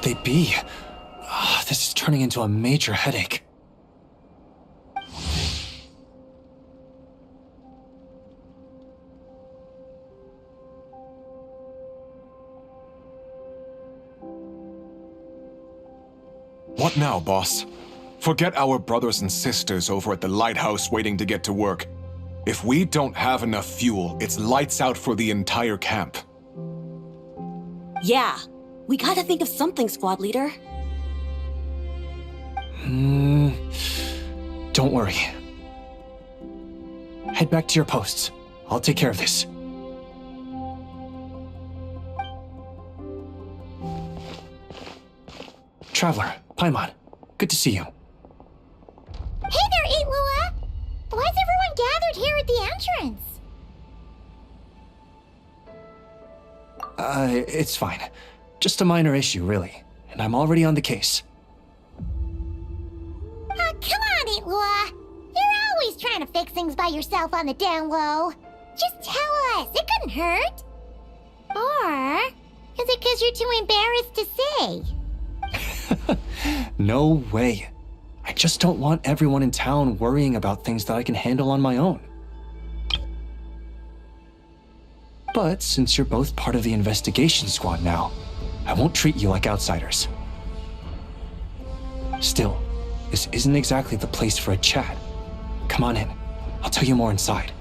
they be? This is turning into a major headache. What now, boss? Forget our brothers and sisters over at the lighthouse waiting to get to work. If we don't have enough fuel, it's lights out for the entire camp. Yeah, we gotta think of something, squad leader. Don't worry. Head back to your posts. I'll take care of this. Traveler, Paimon, good to see you. Hey there, Eitlua! Why is everyone gathered here at the entrance? It's fine. Just a minor issue, really. And I'm already on the case. Oh, come on, Eitlua! You're always trying to fix things by yourself on the down low. Just tell us, it couldn't hurt. Or is it because you're too embarrassed to say? No way. I just don't want everyone in town worrying about things that I can handle on my own. But since you're both part of the investigation squad now, I won't treat you like outsiders. Still, this isn't exactly the place for a chat. Come on in. I'll tell you more inside.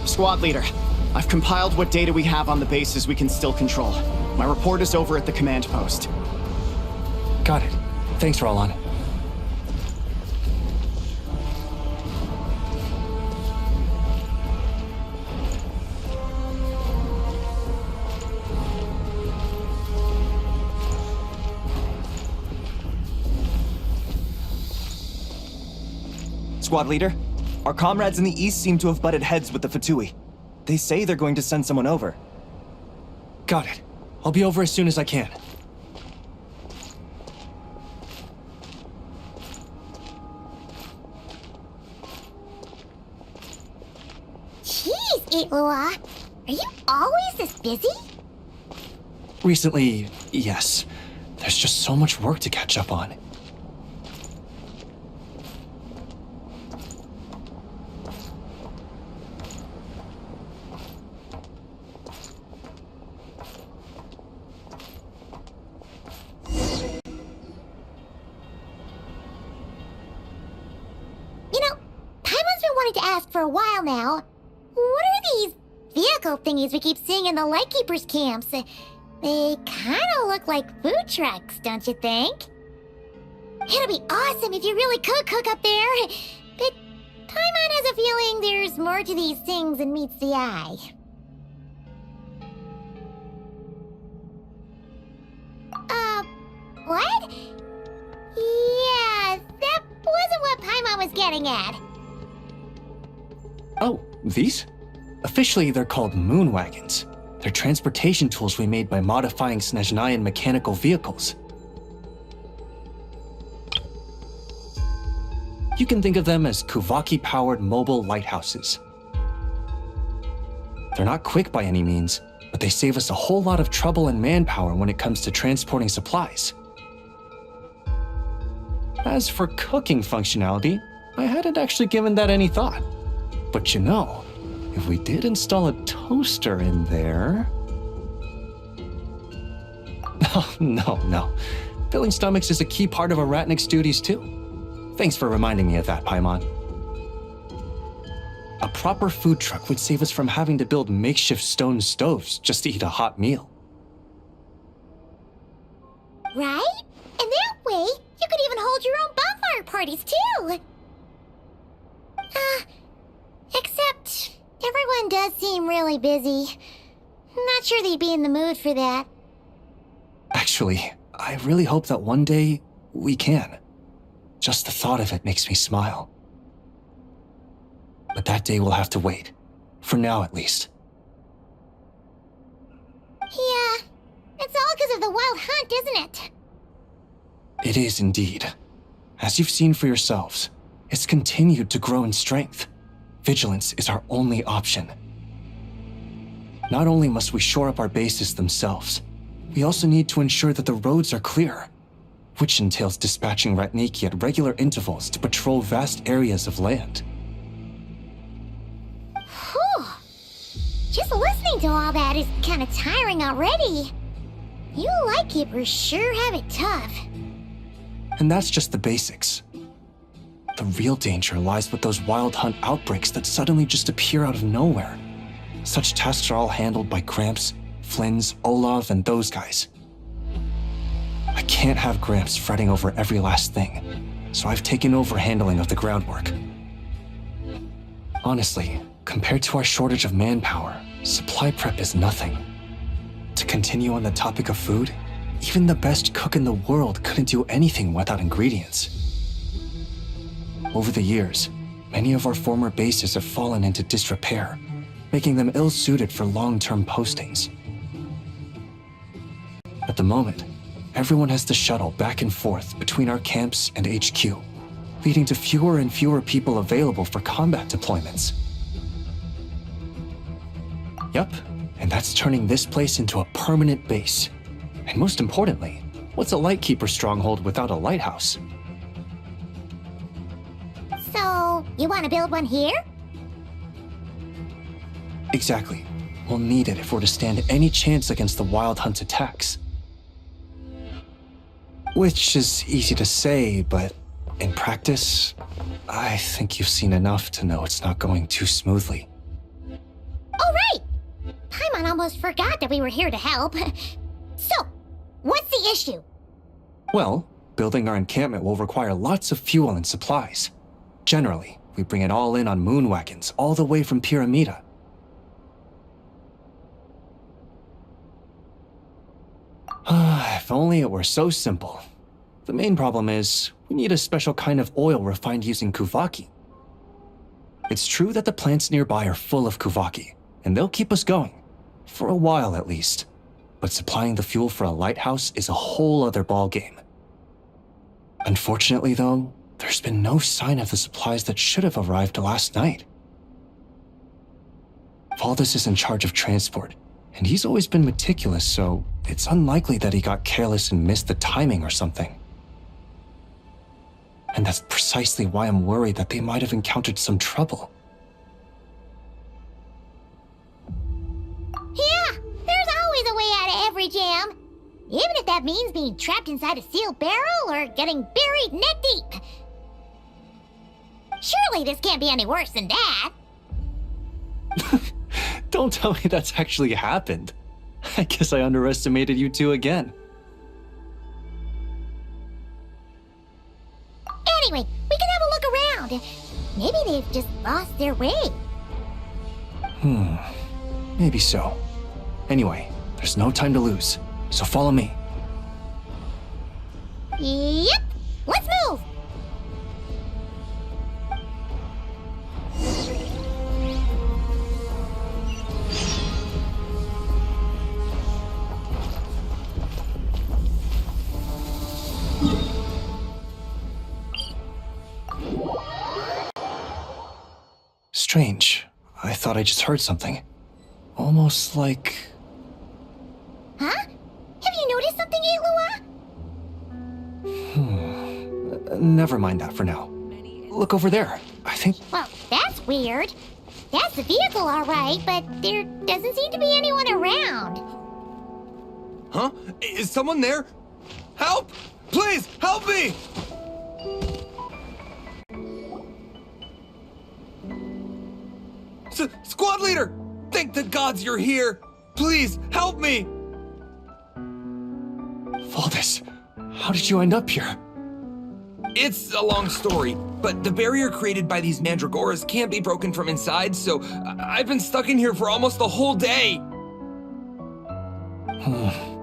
Squad leader, I've compiled what data we have on the bases we can still control. My report is over at the command post. Got it. Thanks, Roland. Squad leader, our comrades in the east seem to have butted heads with the Fatui. They say they're going to send someone over. Got it. I'll be over as soon as I can. Jeez, Eitlua! Are you always this busy? Recently, yes. There's just so much work to catch up on. For a while now. What are these vehicle thingies we keep seeing in the Lightkeepers camps? They kind of look like food trucks, don't you think? It'll be awesome if you really could cook up there. But Paimon has a feeling there's more to these things than meets the eye. What? Yeah, that wasn't what Paimon was getting at. Oh, these? Officially, they're called moon wagons. They're transportation tools we made by modifying Snezhnayan mechanical vehicles. You can think of them as Kuvaki-powered mobile lighthouses. They're not quick by any means, but they save us a whole lot of trouble and manpower when it comes to transporting supplies. As for cooking functionality, I hadn't actually given that any thought. But you know, if we did install a toaster in there... No. Filling stomachs is a key part of a Ratnik's duties too. Thanks for reminding me of that, Paimon. A proper food truck would save us from having to build makeshift stone stoves just to eat a hot meal. Right? And that way, you could even hold your own bonfire parties too! Except, everyone does seem really busy. Not sure they'd be in the mood for that. Actually, I really hope that one day, we can. Just the thought of it makes me smile. But that day will have to wait. For now, at least. Yeah, it's all because of the wild hunt, isn't it? It is indeed. As you've seen for yourselves, it's continued to grow in strength. Vigilance is our only option. Not only must we shore up our bases themselves, we also need to ensure that the roads are clear, which entails dispatching Ratniki at regular intervals to patrol vast areas of land. Whew. Just listening to all that is kind of tiring already. You Lightkeepers sure have it tough. And that's just the basics. The real danger lies with those wild hunt outbreaks that suddenly just appear out of nowhere. Such tasks are all handled by Gramps, Flynn's, Olav, and those guys. I can't have Gramps fretting over every last thing, so I've taken over handling of the groundwork. Honestly, compared to our shortage of manpower, supply prep is nothing. To continue on the topic of food, even the best cook in the world couldn't do anything without ingredients. Over the years, many of our former bases have fallen into disrepair, making them ill-suited for long-term postings. At the moment, everyone has to shuttle back and forth between our camps and HQ, leading to fewer and fewer people available for combat deployments. Yup, and that's turning this place into a permanent base. And most importantly, what's a Lightkeeper stronghold without a lighthouse? So, you want to build one here? Exactly. We'll need it if we're to stand any chance against the wild hunt attacks. Which is easy to say, but in practice, I think you've seen enough to know it's not going too smoothly. Oh, right! Paimon almost forgot that we were here to help. So, what's the issue? Well, building our encampment will require lots of fuel and supplies. Generally, we bring it all in on moon wagons all the way from Pyramida. If only it were so simple. The main problem is, we need a special kind of oil refined using Kuvaki. It's true that the plants nearby are full of Kuvaki, and they'll keep us going. For a while at least. But supplying the fuel for a lighthouse is a whole other ballgame. Unfortunately though, there's been no sign of the supplies that should have arrived last night. Valdez is in charge of transport, and he's always been meticulous, so it's unlikely that he got careless and missed the timing or something. And that's precisely why I'm worried that they might have encountered some trouble. Yeah, there's always a way out of every jam. Even if that means being trapped inside a sealed barrel or getting buried neck deep. Surely this can't be any worse than that. Don't tell me that's actually happened. I guess I underestimated you two again. Anyway, we can have a look around. Maybe they've just lost their way. Maybe so. Anyway, there's no time to lose, so follow me. Yep, let's move. Strange. I thought I just heard something. Almost like... Huh? Have you noticed something, Eilua? Never mind that for now. Look over there. I think... Well, that's weird. That's the vehicle, all right, but there doesn't seem to be anyone around. Huh? Is someone there? Help! Please, help me! Squad leader! Thank the gods you're here! Please, help me! Valdez, how did you end up here? It's a long story, but the barrier created by these mandragoras can't be broken from inside, so I've been stuck in here for almost the whole day!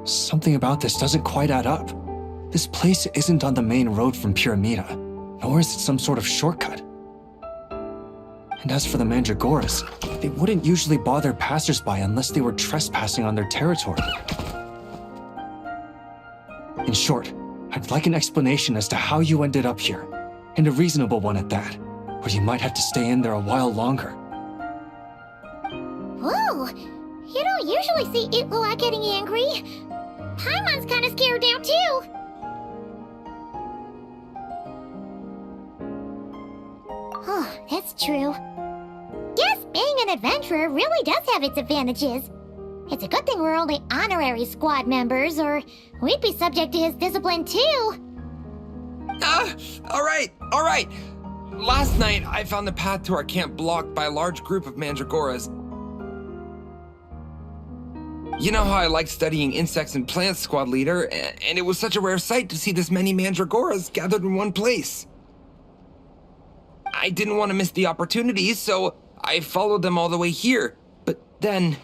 Something about this doesn't quite add up. This place isn't on the main road from Pyramida, nor is it some sort of shortcut. And as for the mandragoras, they wouldn't usually bother passersby unless they were trespassing on their territory. short, I'd like an explanation as to how you ended up here, and a reasonable one at that, or you might have to stay in there a while longer. Whoa! You don't usually see Itlua getting angry. Paimon's kinda scared now, too. Oh, that's true. Guess being an adventurer really does have its advantages. It's a good thing we're only honorary squad members, or we'd be subject to his discipline, too. All right. Last night, I found the path to our camp blocked by a large group of mandragoras. You know how I like studying insects and plants, squad leader, and it was such a rare sight to see this many mandragoras gathered in one place. I didn't want to miss the opportunity, so I followed them all the way here. But then...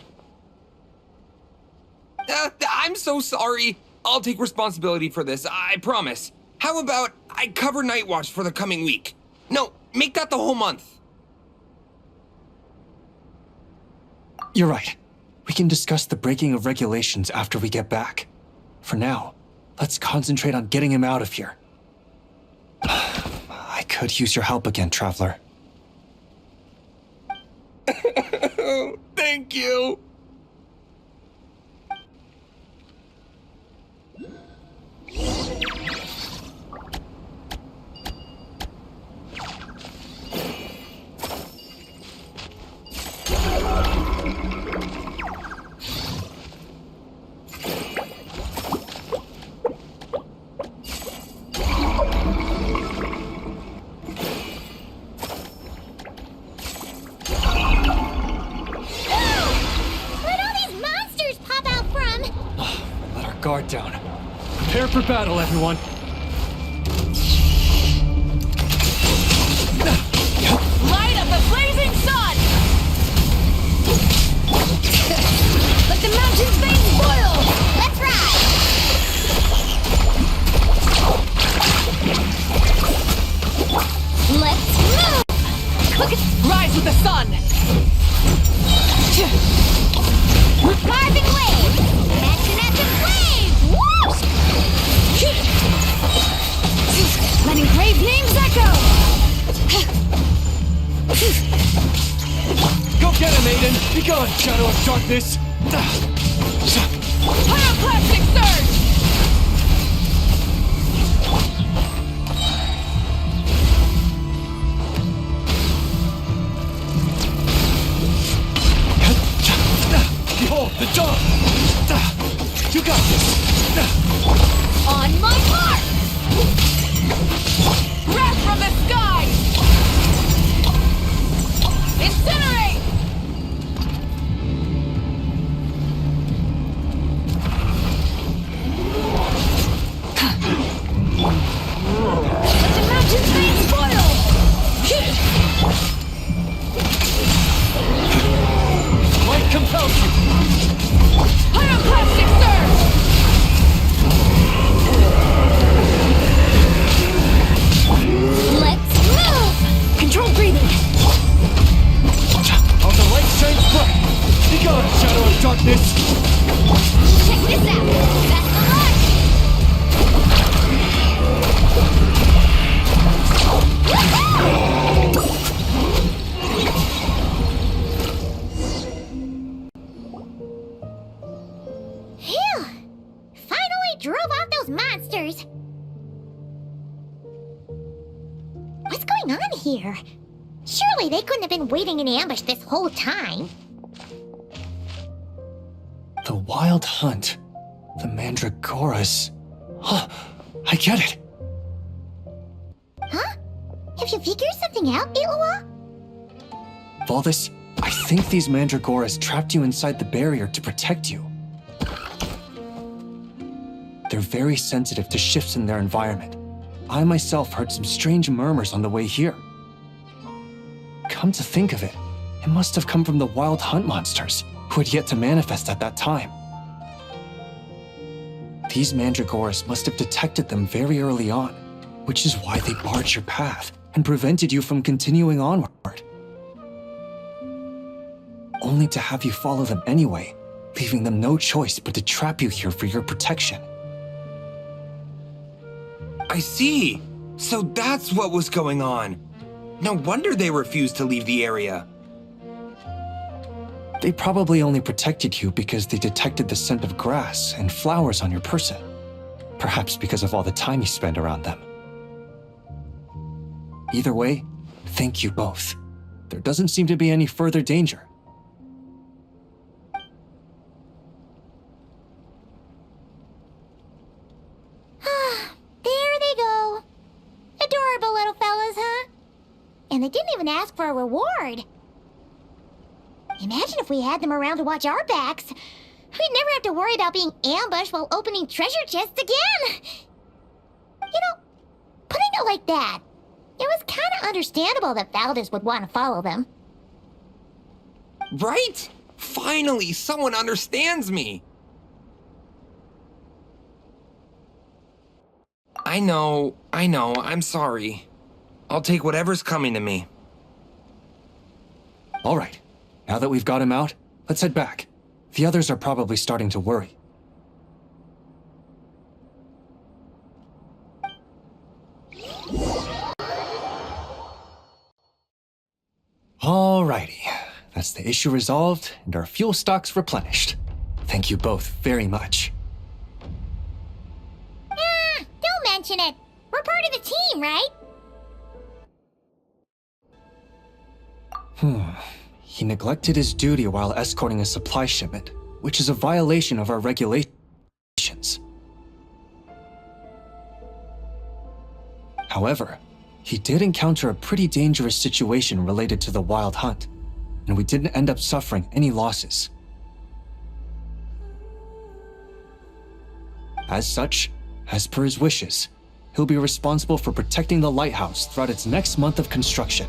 I'm so sorry. I'll take responsibility for this, I promise. How about I cover Night Watch for the coming week? No, make that the whole month. You're right. We can discuss the breaking of regulations after we get back. For now, let's concentrate on getting him out of here. I could use your help again, Traveler. Thank you. Guard down. Prepare for battle, everyone. Light up the blazing sun! Let the mountain's veins boil! Let's ride! Let's move! Look at rise with the sun! Carving wave! Action after flame! Woo! Let engraved names echo! Go get him, Aiden! Be gone, Shadow of Darkness! Pyroclastic surge! Behold, the dawn! You got this! On my mark! Breath from the sky! Incinerate! Let the mountain's veins boil! Light compels you! Pyroclastic surge! Let's move! Controlled breathing! Of the light shines bright! Be gone, Shadow of Darkness! Check this out! That's the launch! Phew! Finally drove out those monsters! What's going on here? Surely they couldn't have been waiting in ambush this whole time. The Wild Hunt. The Mandragoras. Huh, I get it. Huh? Have you figured something out, Itlua? Valdis, I think these Mandragoras trapped you inside the barrier to protect you. They're very sensitive to shifts in their environment. I myself heard some strange murmurs on the way here. Come to think of it, it must have come from the Wild Hunt monsters, who had yet to manifest at that time. These Mandragoras must have detected them very early on, which is why they barred your path and prevented you from continuing onward. Only to have you follow them anyway, leaving them no choice but to trap you here for your protection. I see. So that's what was going on. No wonder they refused to leave the area. They probably only protected you because they detected the scent of grass and flowers on your person. Perhaps because of all the time you spend around them. Either way, thank you both. There doesn't seem to be any further danger. There they go. Adorable little fellas, huh? And they didn't even ask for a reward. Imagine if we had them around to watch our backs. We'd never have to worry about being ambushed while opening treasure chests again. You know, putting it like that, it was kind of understandable that Valdez would want to follow them. Right? Finally, someone understands me. I know, I'm sorry. I'll take whatever's coming to me. All right, now that we've got him out, let's head back. The others are probably starting to worry. Alrighty, that's the issue resolved and our fuel stocks replenished. Thank you both very much. Don't mention it. We're part of the team, right? He neglected his duty while escorting a supply shipment, which is a violation of our regulations. However, he did encounter a pretty dangerous situation related to the wild hunt, and we didn't end up suffering any losses. As such, as per his wishes, he'll be responsible for protecting the lighthouse throughout its next month of construction.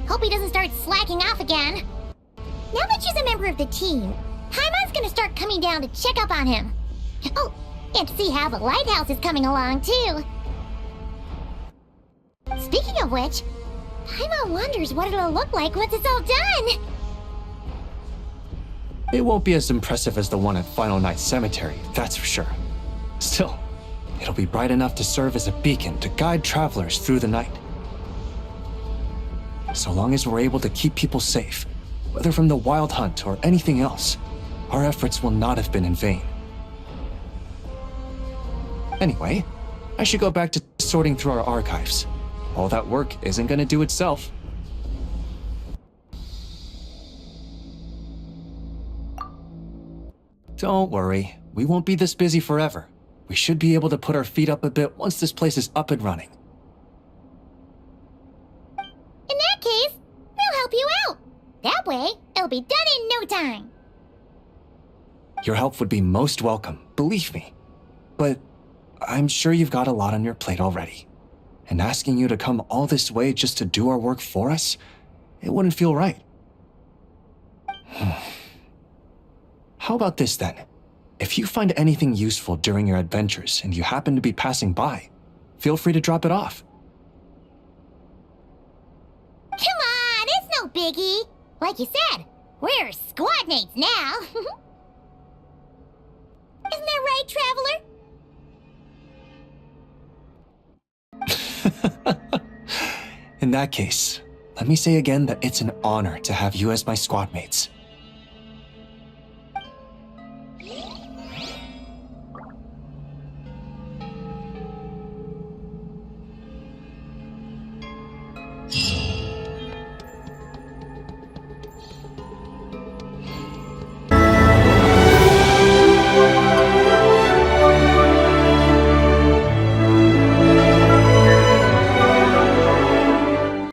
Hope he doesn't start slacking off again. Now that she's a member of the team, Paimon's gonna start coming down to check up on him. Oh, and to see how the lighthouse is coming along, too. Speaking of which, Paimon wonders what it'll look like once it's all done. It won't be as impressive as the one at Final Night Cemetery, that's for sure. Still, it'll be bright enough to serve as a beacon to guide travelers through the night. So long as we're able to keep people safe, whether from the wild hunt or anything else, our efforts will not have been in vain. Anyway, I should go back to sorting through our archives. All that work isn't gonna do itself. Don't worry, we won't be this busy forever. We should be able to put our feet up a bit once this place is up and running. In that case, we'll help you out. That way, it'll be done in no time. Your help would be most welcome, believe me. But I'm sure you've got a lot on your plate already. And asking you to come all this way just to do our work for us, it wouldn't feel right. How about this then? If you find anything useful during your adventures and you happen to be passing by, feel free to drop it off. Come on, it's no biggie. Like you said, we're squad mates now. Isn't that right, Traveler? In that case, let me say again that it's an honor to have you as my squad mates.